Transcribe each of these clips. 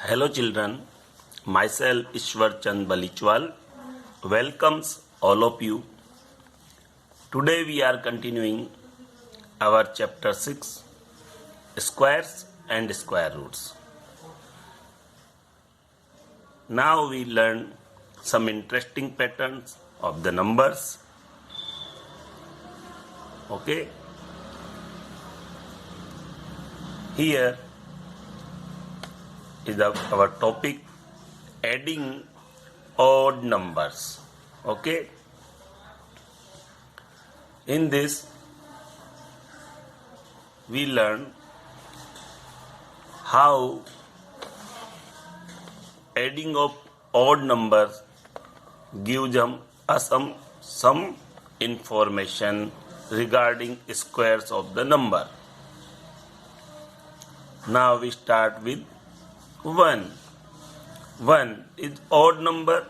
Hello children, myself Ishwar Chand Balichwal welcomes all of you. Today we are continuing our chapter 6, squares and square roots. Now we learn some interesting patterns of the numbers. Okay. Here is our topic, adding odd numbers. Okay. In this we learn how adding of odd numbers gives us some information regarding squares of the number. Now we start with 1. 1 is odd number.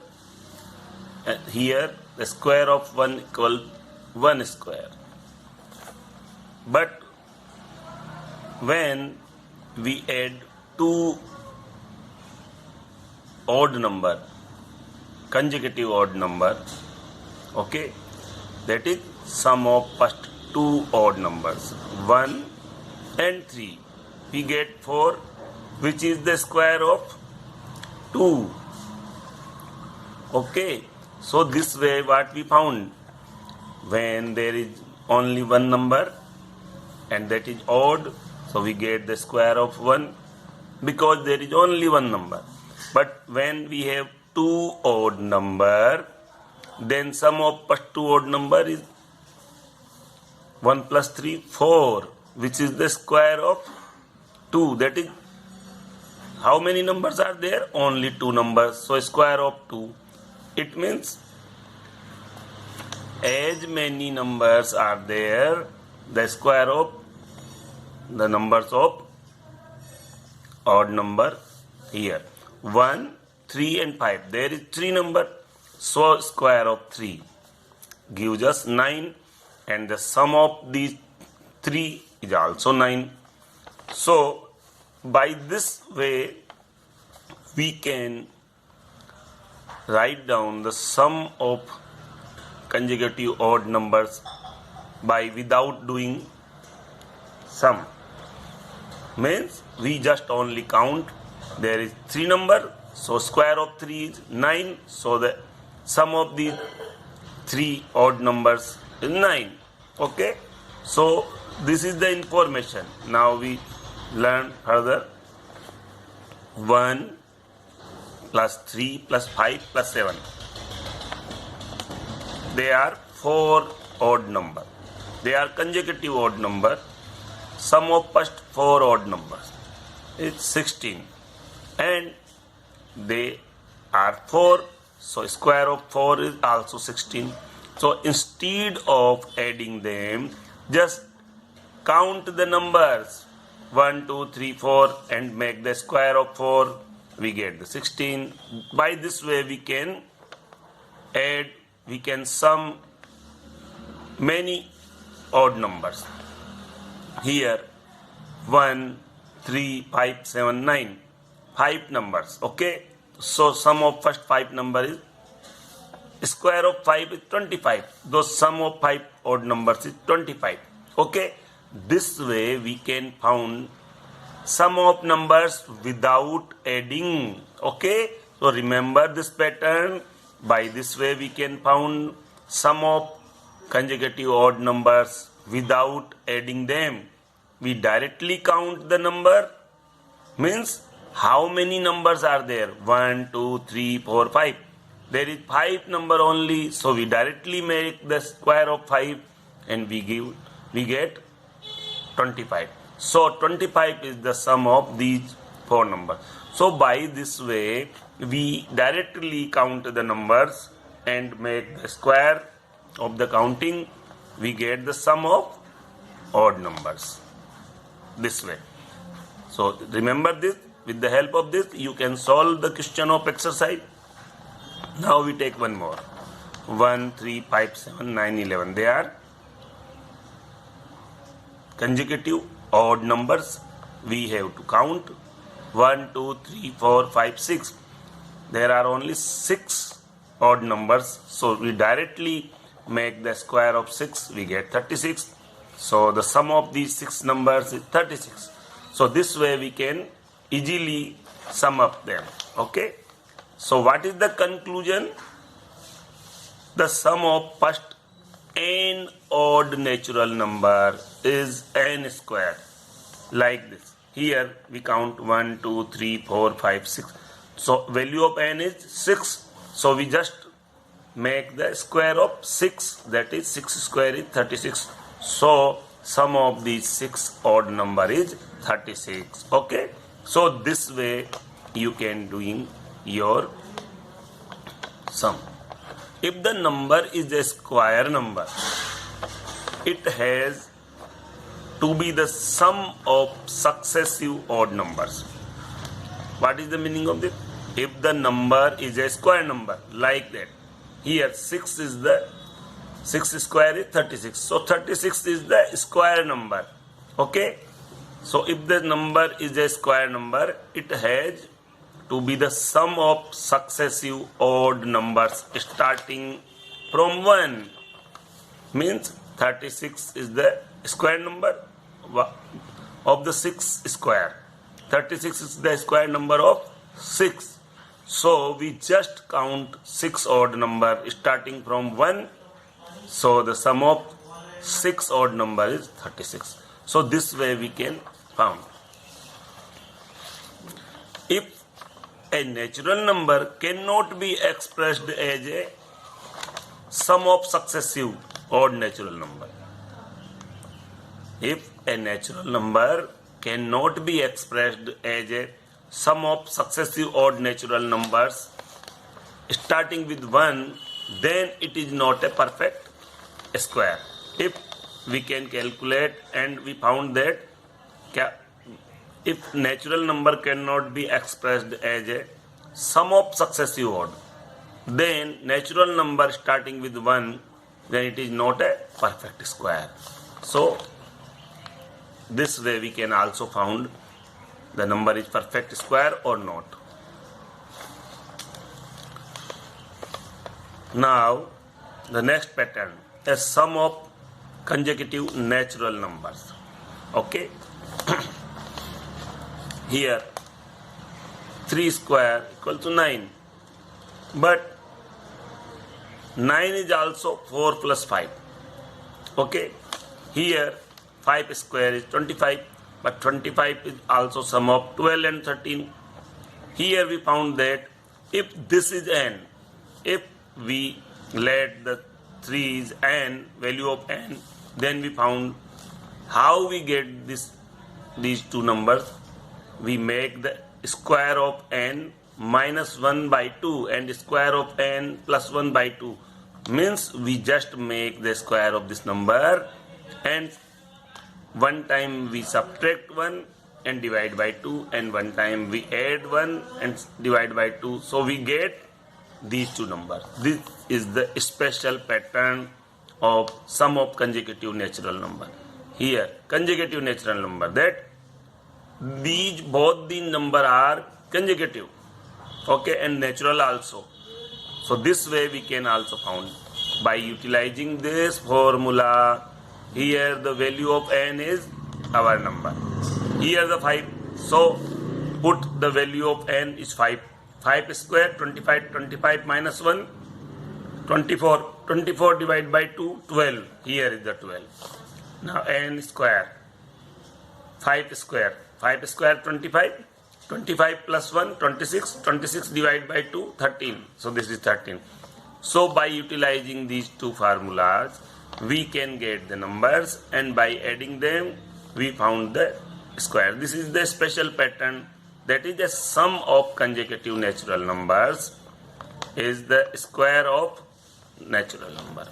Here the square of 1 equals 1 square. But when we add two odd number, consecutive odd number, okay, that is sum of first two odd numbers 1 and 3, we get 4, which is the square of 2. Okay, so this way what we found, when there is only one number and that is odd, so we get the square of 1 because there is only one number. But when we have two odd number, then sum of first two odd number is 1 plus 3, 4, which is the square of 2. That is, how many numbers are there? Only two numbers. So square of 2. It means as many numbers are there, the square of the numbers of odd number here. 1, 3 and 5. There is 3 number. So square of 3 gives us 9, and the sum of these 3 is also 9. So by this way we can write down the sum of consecutive odd numbers without doing sum. Means we just only count. There is 3 number, so square of 3 is 9, so the sum of the 3 odd numbers is 9. Okay, so this is the information. Now we learn further. 1 plus 3 plus 5 plus 7. They are 4 odd number. They are consecutive odd number. Sum of first 4 odd numbers is 16. And they are 4. So square of 4 is also 16. So instead of adding them, just count the numbers 1, 2, 3, 4 and make the square of 4. We get the 16. By this way we can add, we can sum many odd numbers. Here 1, 3, 5, 7, 9. 5 numbers. Okay. So sum of first 5 number is square of 5 is 25. Those sum of 5 odd numbers is 25. Okay. This way we can found sum of numbers without adding. Okay. So remember this pattern. By this way we can found sum of consecutive odd numbers without adding them. We directly count the number. Means how many numbers are there? 1, 2, 3, 4, 5. There is 5 number only. So we directly make the square of 5 and we get 25. So 25 is the sum of these 4 numbers. So by this way we directly count the numbers and make the square of the counting. We get the sum of odd numbers. This way. So remember this. With the help of this you can solve the question of exercise. Now we take one more. 1, 3, 5, 7, 9, 11. They are consecutive odd numbers. We have to count 1, 2, 3, 4, 5, 6. There are only 6 odd numbers. So we directly make the square of 6. We get 36. So the sum of these 6 numbers is 36. So this way we can easily sum up them. Okay. So what is the conclusion? The sum of first n odd natural number is n square. Like this. Here we count 1, 2, 3, 4, 5, 6. So value of n is 6. So we just make the square of 6. That is 6 square is 36. So sum of these 6 odd number is 36. Okay. So this way you can doing your sum. If the number is a square number, it has to be the sum of successive odd numbers. What is the meaning of this? If the number is a square number, like that, here 6 is the 6 square is 36. So 36 is the square number. Okay. So if the number is a square number, it has to be the sum of successive odd numbers starting from 1. Means 36 is the square number of the 6 square. 36 is the square number of 6. So we just count 6 odd number starting from 1. So the sum of 6 odd number is 36. So this way we can found. If a natural number cannot be expressed as a sum of successive odd natural number. If a natural number cannot be expressed as a sum of successive odd natural numbers starting with 1, then it is not a perfect square. If we can calculate and we found that if natural number cannot be expressed as a sum of successive odd, then natural number starting with 1, then it is not a perfect square. So this way we can also found the number is perfect square or not. Now the next pattern, a sum of consecutive natural numbers. Okay. Here 3 square equal to 9. But 9 is also 4 plus 5. Okay. Here 5 square is 25. But 25 is also sum of 12 and 13. Here we found that if this is n, if we let the 3 is n, value of n, then we found how we get these two numbers. We make the square of n minus 1 by 2 and square of n plus 1 by 2. Means we just make the square of this number and one time we subtract 1 and divide by 2 and one time we add 1 and divide by 2. So we get these two numbers. This is the special pattern of sum of consecutive natural number. Here consecutive natural number, that these both the number are consecutive, okay, and natural also. So this way we can also found by utilizing this formula. Here the value of n is our number. Here the 5. So put the value of n is 5. 5 square 25. 25 minus 1 24. 24 divided by 2 12. Here is the 12. Now n square 5 square. 5 square 25. 25 plus 1 26. 26 divided by 2 13. So this is 13. So by utilizing these two formulas we can get the numbers and by adding them we found the square. This is the special pattern, that is the sum of consecutive natural numbers is the square of natural number.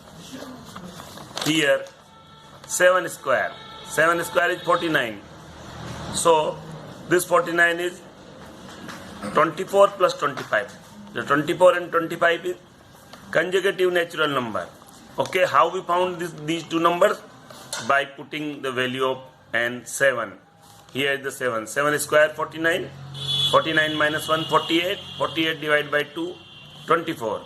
Here 7 square. 7 square is 49. So this 49 is 24 plus 25. The 24 and 25 is consecutive natural number. Okay, how we found these two numbers? By putting the value of n 7. Here is the 7. 7 square 49. 49 minus 1, 48. 48 divided by 2, 24.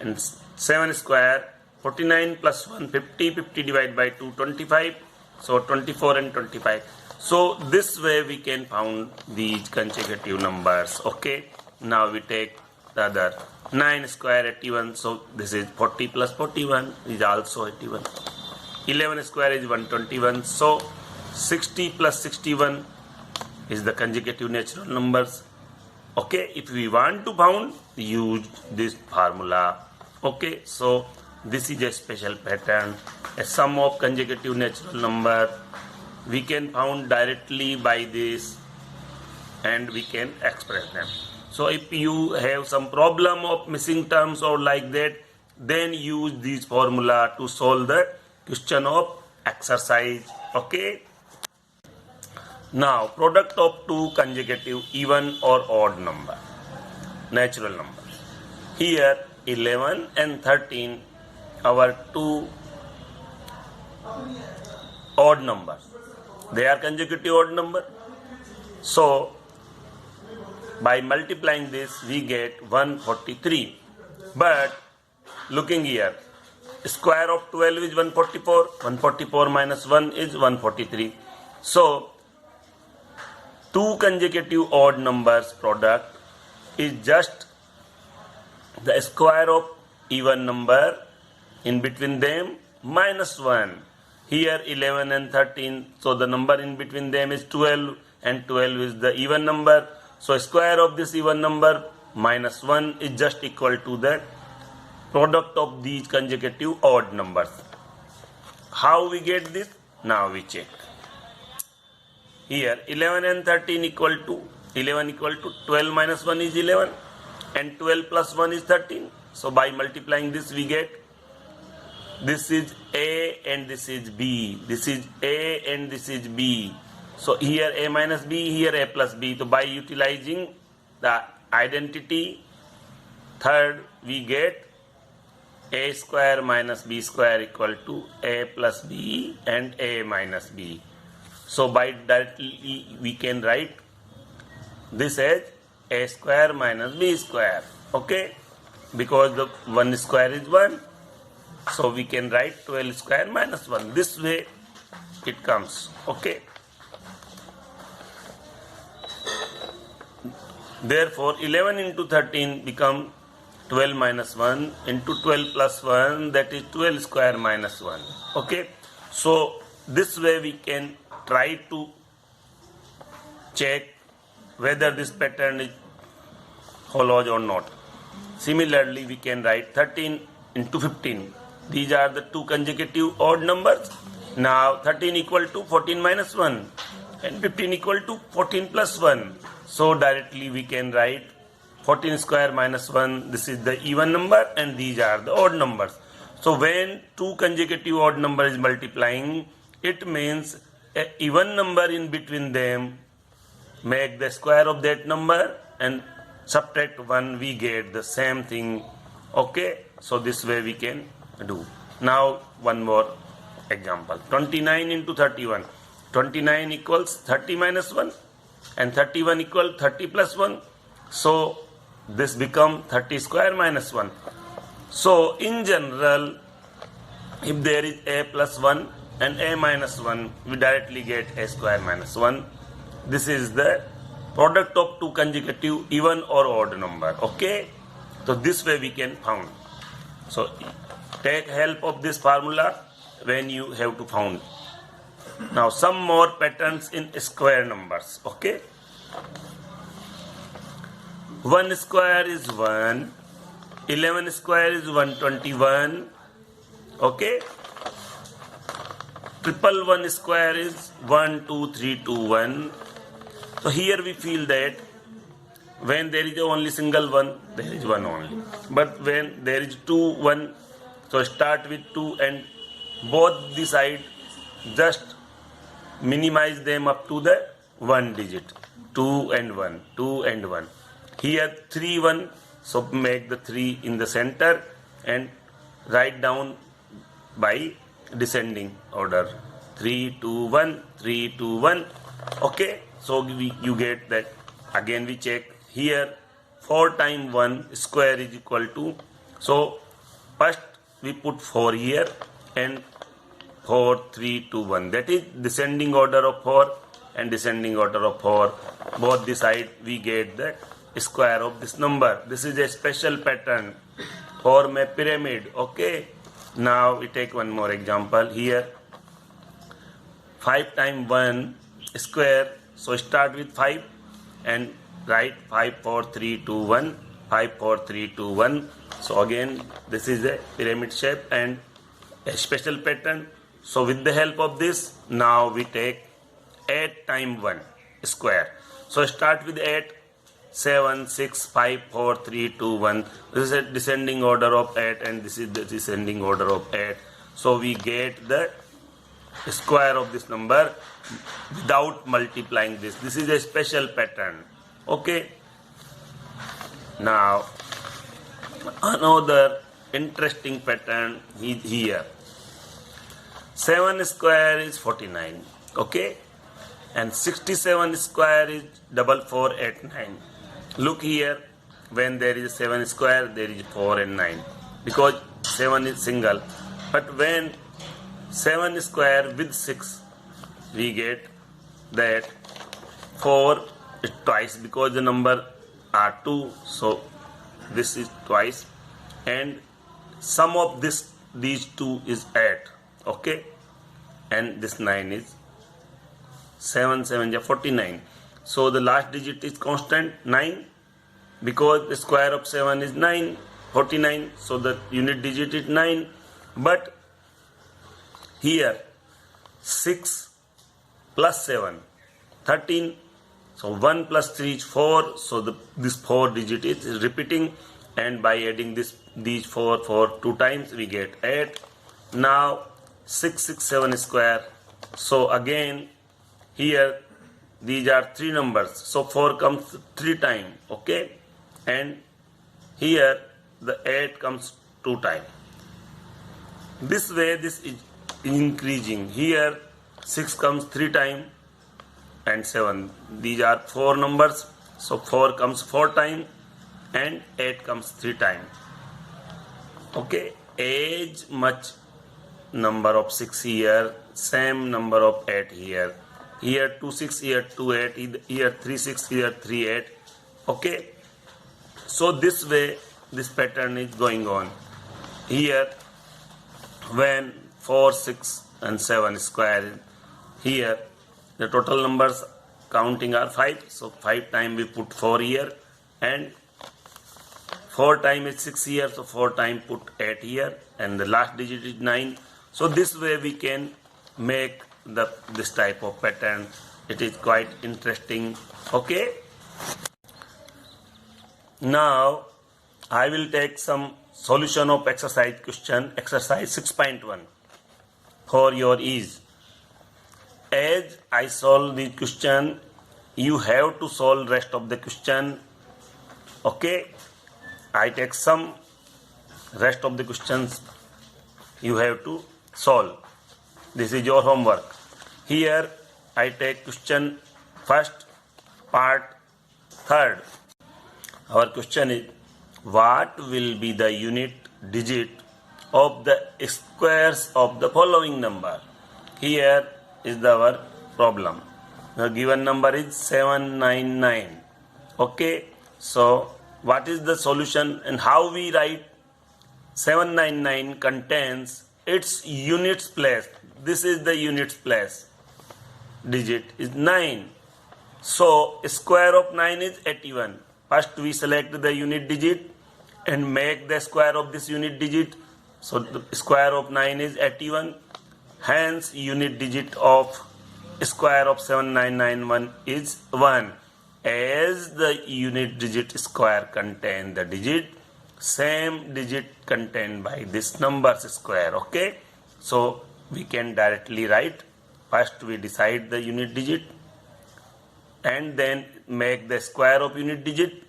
And 7 square, 49 plus 1, 50. 50 divided by 2, 25. So 24 and 25. So this way we can found these consecutive numbers. Okay. Now we take the other 9 square 81. So this is 40 plus 41 is also 81. 11 square is 121. So 60 plus 61 is the consecutive natural numbers. Okay. If we want to found, use this formula. Okay. So this is a special pattern. A sum of consecutive natural number we can found directly by this and we can express them. So if you have some problem of missing terms or like that, then use this formula to solve the question of exercise. Okay. Now product of two consecutive even or odd number, natural number. Here 11 and 13 our two odd numbers. They are consecutive odd number. So by multiplying this we get 143. But looking here, square of 12 is 144. 144 minus 1 is 143. So two consecutive odd numbers product is just the square of even number in between them minus 1. Here 11 and 13, so the number in between them is 12 and 12 is the even number. So square of this even number minus 1 is just equal to the product of these consecutive odd numbers. How we get this? Now we check. Here 11 and 13 equal to 11 equal to 12 minus 1 is 11 and 12 plus 1 is 13. So by multiplying this we get this is A and this is B. This is A and this is B. So here A minus B, here A plus B. So by utilizing the identity, third we get A square minus B square equal to A plus B and A minus B. So by directly we can write this as A square minus B square. Okay. Because the 1 square is 1. So we can write 12 square minus 1. This way it comes. Okay. Therefore 11 into 13 become 12 minus 1 into 12 plus 1, that is 12 square minus 1. Okay. So this way we can try to check whether this pattern is follows or not. Similarly we can write 13 into 15. These are the two consecutive odd numbers. Now 13 equal to 14 minus 1 and 15 equal to 14 plus 1. So directly we can write 14 square minus 1. This is the even number and these are the odd numbers. So when two consecutive odd numbers is multiplying, it means an even number in between them, make the square of that number and subtract 1, we get the same thing. Okay. So this way we can do. Now one more example. 29 into 31. 29 equals 30 minus 1 and 31 equals 30 plus 1. So this becomes 30 square minus 1. So in general, if there is A plus 1 and A minus 1, we directly get A square minus 1. This is the product of two consecutive even or odd number. Okay. So this way we can found. So take help of this formula when you have to found. Now some more patterns in square numbers. Okay. 1 square is 1. 11 square is 121. Okay. Triple 1 square is 1, 2, 3, 2, 1. So here we feel that when there is only single one, there is one only. But when there is 2, 1, so start with 2 and both the side just minimize them up to the 1 digit. 2 and 1, 2 and 1. Here 3, 1, so make the 3 in the center and write down by descending order. 3, 2, 1, 3, 2, 1. Okay, so you get that Again we check here 4 times 1 square is equal to, so first we put 4 here and 4, 3, 2, 1. That is descending order of 4 and descending order of 4. Both the side we get the square of this number. This is a special pattern for my pyramid. Okay. Now we take one more example here. 5 times 1 square. So start with 5 and write 5, 4, 3, 2, 1. 5, 4, 3, 2, 1. So again this is a pyramid shape and a special pattern. So with the help of this, now we take 8 times 1 square. So start with 8, 7, 6, 5, 4, 3, 2, 1. This is a descending order of 8 and this is the descending order of 8. So we get the square of this number without multiplying this. This is a special pattern. Okay. Now another interesting pattern is here. 7 square is 49. Okay. And 67 square is 4489. Look here, when there is 7 square, there is 4 and 9. Because 7 is single. But when 7 square with 6, we get that 4 is twice because the number are 2. So this is twice. And sum of these two is 8. Okay. And this 9 is 7, 7 is 49. So the last digit is constant 9 because the square of 7 is 9, 49. So the unit digit is 9. But here 6 plus 7, 13. So 1 plus 3 is 4. So this 4 digit is repeating, and by adding these 4 2 times we get 8. Now 6, 6, 7 square. So again here these are 3 numbers. So 4 comes 3 times. Okay. And here the 8 comes 2 times. This way this is increasing. Here 6 comes 3 times and 7. These are 4 numbers. So 4 comes 4 times and 8 comes 3 times. Okay. As much number of 6 here, same number of 8 here. Here 2 6, here 2 8, here 3 6, here 3 8. Okay. So this way this pattern is going on. Here when 4, 6 and 7 square, here the total numbers counting are 5. So 5 times we put 4 here and 4 times is 6 here. So 4 times put 8 here and the last digit is 9. So this way we can make this type of pattern. It is quite interesting. Okay. Now I will take some solution of exercise question, exercise 6.1 for your ease. As I solve the question, you have to solve rest of the question. Okay. I take some rest of the questions you have to solve. This is your homework. Here I take question first, part third. Our question is, what will be the unit digit of the squares of the following number? Here is our problem. The given number is 799. Okay. So what is the solution and how we write? 799 contains its units place. This is the units place. Digit is 9. So square of 9 is 81. First we select the unit digit and make the square of this unit digit. So the square of 9 is 81. Hence unit digit of square of 7991 is 1. As the unit digit square contain the digit, same digit contained by this number's square. Okay. So we can directly write. First we decide the unit digit and then make the square of unit digit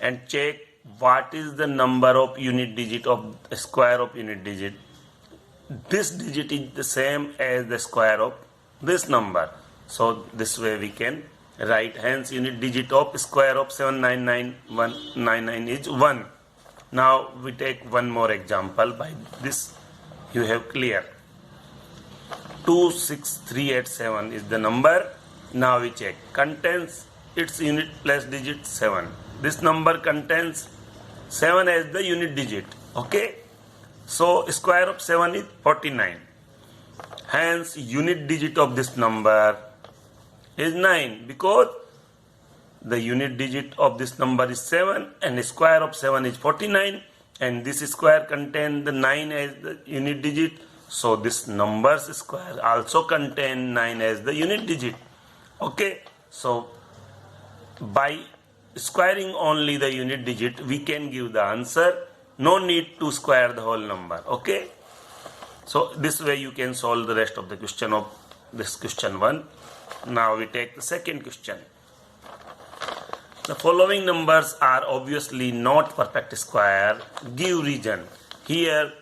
and check what is the number of unit digit of square of unit digit. This digit is the same as the square of this number. So this way we can Right, hence unit digit of square of 799199 is 1. Now we take one more example. By this you have clear. 26387 is the number. Now we check. Contains its unit place digit 7. This number contains 7 as the unit digit. Okay. So square of 7 is 49. Hence unit digit of this number is 9, because the unit digit of this number is 7 and the square of 7 is 49, and this square contains the 9 as the unit digit. So this number's square also contain 9 as the unit digit. Okay. So by squaring only the unit digit we can give the answer. No need to square the whole number. Okay. So this way you can solve the rest of the question of this question 1. Now we take the second question. The following numbers are obviously not perfect square. Give region. Here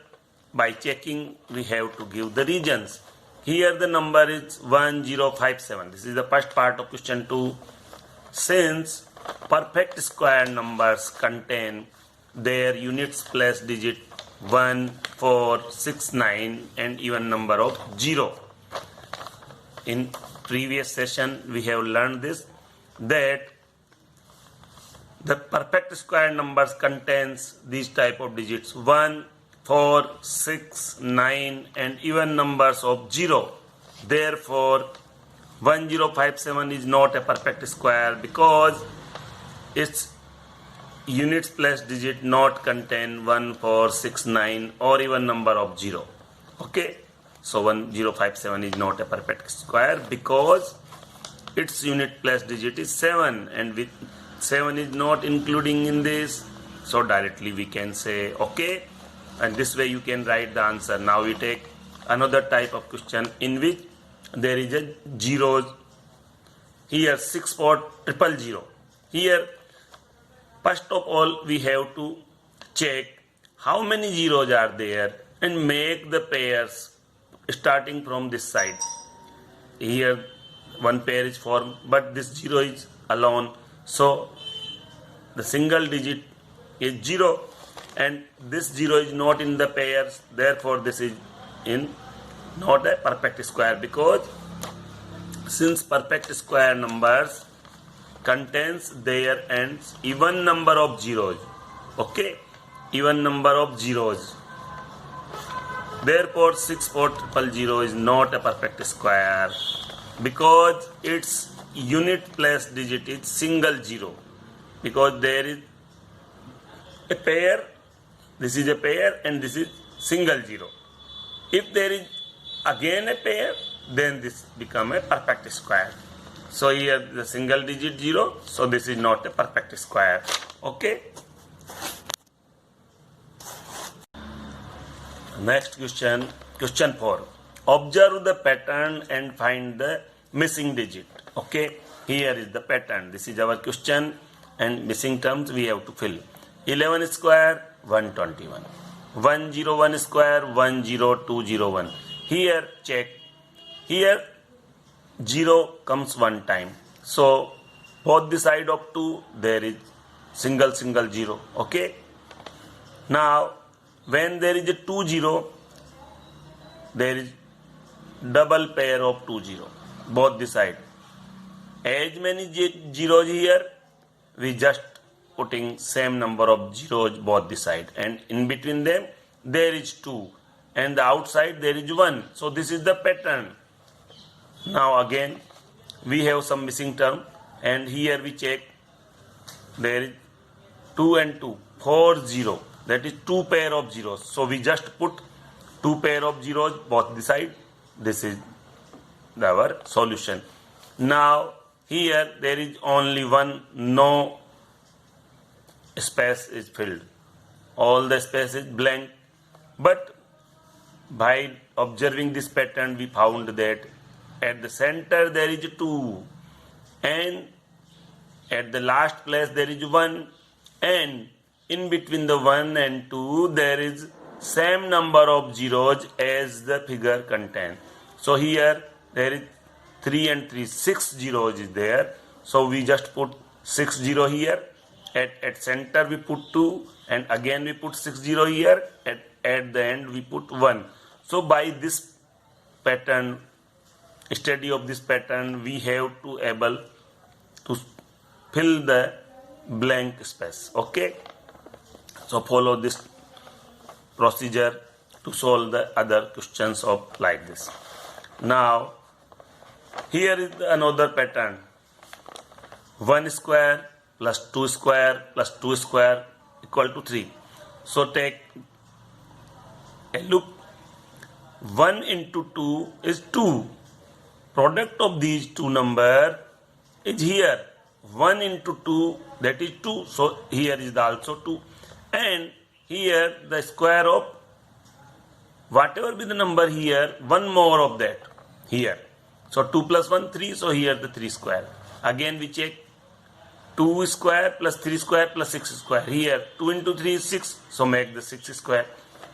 by checking we have to give the regions. Here the number is 1057. This is the first part of question 2. Since perfect square numbers contain their units place digit 1, 4, 6, 9 and even number of 0. In previous session we have learned this, that the perfect square numbers contains these type of digits 1, 4, 6, 9 and even numbers of 0. Therefore 1057 is not a perfect square because its units place digit not contain 1, 4, 6, 9 or even number of 0. Okay. So 1057 is not a perfect square because its unit place digit is 7 and with 7 is not including in this. So directly we can say okay, and this way you can write the answer. Now we take another type of question in which there is a zeros. Here 64000. Here first of all we have to check how many zeros are there and make the pairs starting from this side. Here one pair is formed but this 0 is alone, so the single digit is 0 and this 0 is not in the pairs, therefore this is in not a perfect square, because since perfect square numbers contains their ends even number of zeros. Okay, even number of zeros. Therefore 64000 is not a perfect square because its unit place digit is single 0, because there is a pair, this is a pair and this is single 0. If there is again a pair, then this become a perfect square. So here the single digit 0, so this is not a perfect square. Okay. Next question, question 4. Observe the pattern and find the missing digit. Okay, here is the pattern. This is our question and missing terms we have to fill. 11 square 121. 101 square 10201. Here check. Here 0 comes one time. So both the side of 2 there is single 0. Okay. Now when there is a 2 0, there is double pair of 2 0 both the side. As many zeros here, we just putting same number of zeros both the side, and in between them there is 2 and the outside there is 1. So this is the pattern. Now again we have some missing term, and here we check there is 2 and 2, 4 0. That is 2 pair of zeros. So we just put 2 pair of zeros both the side. This is our solution. Now here there is only one, no space is filled. All the space is blank. But by observing this pattern we found that at the center there is 2 and at the last place there is 1, and in between the 1 and 2 there is same number of zeros as the figure contains. So here there is 3 and 3, 6 zeros is there. So we just put 60 here. At center we put 2 and again we put 60 here. At the end we put 1. So by this pattern, study of this pattern, we have to able to fill the blank space. Okay. So follow this procedure to solve the other questions of like this. Now here is another pattern. 1 square plus 2 square plus 2 square equal to 3. So take a look. 1 into 2 is 2. Product of these two number is here. 1 into 2, that is 2. So here is also 2. And here the square of whatever be the number here, one more of that here. So 2 plus 1, 3. So here the 3 square. Again we check. 2 square plus 3 square plus 6 square. Here 2 into 3 is 6. So make the 6 square.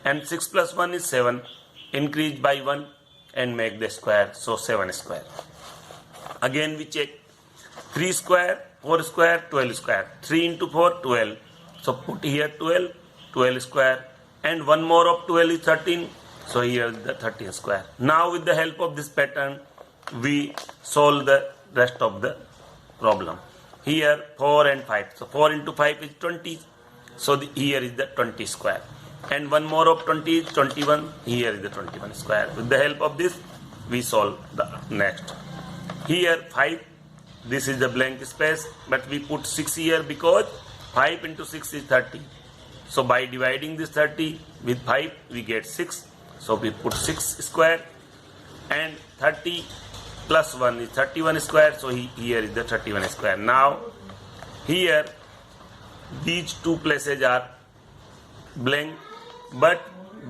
And 6 plus 1 is 7. Increase by 1 and make the square. So 7 square. Again we check. 3 square, 4 square, 12 square. 3 into 4, 12. So put here 12, 12 square. And one more of 12 is 13. So here is the 13 square. Now with the help of this pattern, we solve the rest of the problem. Here 4 and 5. So 4 into 5 is 20. So here is the 20 square. And one more of 20 is 21. Here is the 21 square. With the help of this, we solve the next. Here 5. This is the blank space. But we put 6 here because 5 into 6 is 30. So by dividing this 30 with 5, we get 6. So we put 6 square. And 30 plus 1 is 31 square. So here is the 31 square. Now here these two places are blank, but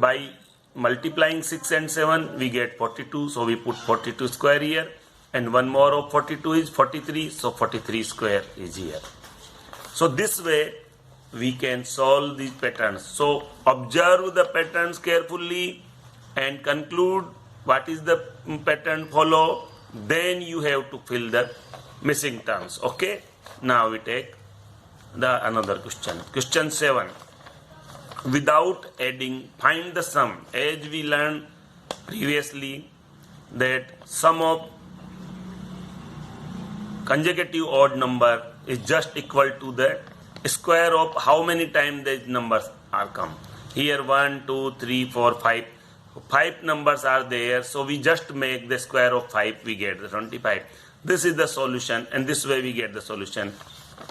by multiplying 6 and 7 we get 42. So we put 42 square here, and one more of 42 is 43. So 43 square is here. So this way we can solve these patterns. So observe the patterns carefully and conclude what is the pattern follow. Then you have to fill the missing terms. Okay. Now we take the another question. Question 7. Without adding, find the sum. As we learned previously that sum of consecutive odd number is just equal to the square of how many times these numbers are come. Here 1, 2, 3, 4, 5. 5 numbers are there, so we just make the square of 5, we get the 25. This is the solution, and this way we get the solution.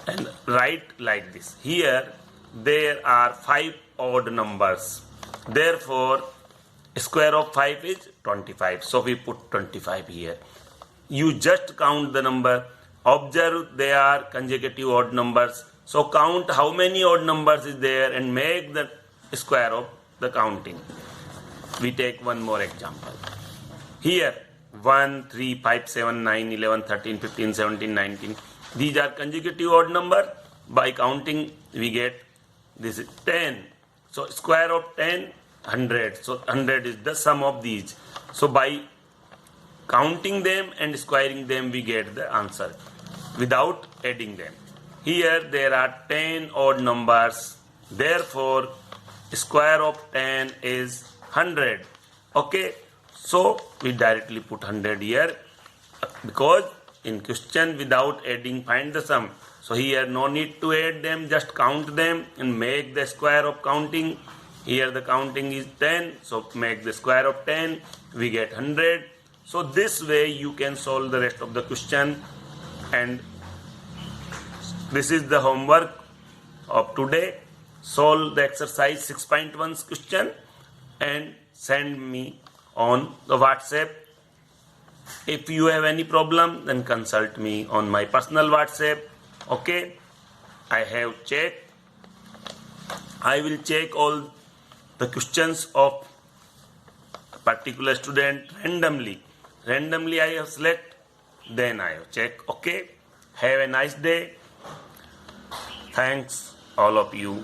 And write like this. Here there are 5 odd numbers. Therefore, square of 5 is 25. So we put 25 here. You just count the number. Observe they are consecutive odd numbers. So count how many odd numbers is there and make the square of the counting. We take one more example. Here 1, 3, 5, 7, 9, 11, 13, 15, 17, 19. These are consecutive odd number. By counting we get this is 10. So square of 10, 100. So 100 is the sum of these. So by counting them and squaring them we get the answer without adding them. Here there are 10 odd numbers. Therefore square of 10 is 100. Okay. So we directly put 100 here because in question without adding find the sum. So here no need to add them, just count them and make the square of counting. Here the counting is 10, so make the square of 10, we get 100. So this way you can solve the rest of the question, and this is the homework of today. Solve the exercise 6.1 question and send me on the WhatsApp. If you have any problem, then consult me on my personal WhatsApp. Okay, I have checked. I will check all the questions of a particular student randomly. Randomly I have select, then I have check. Okay, have a nice day. Thanks all of you.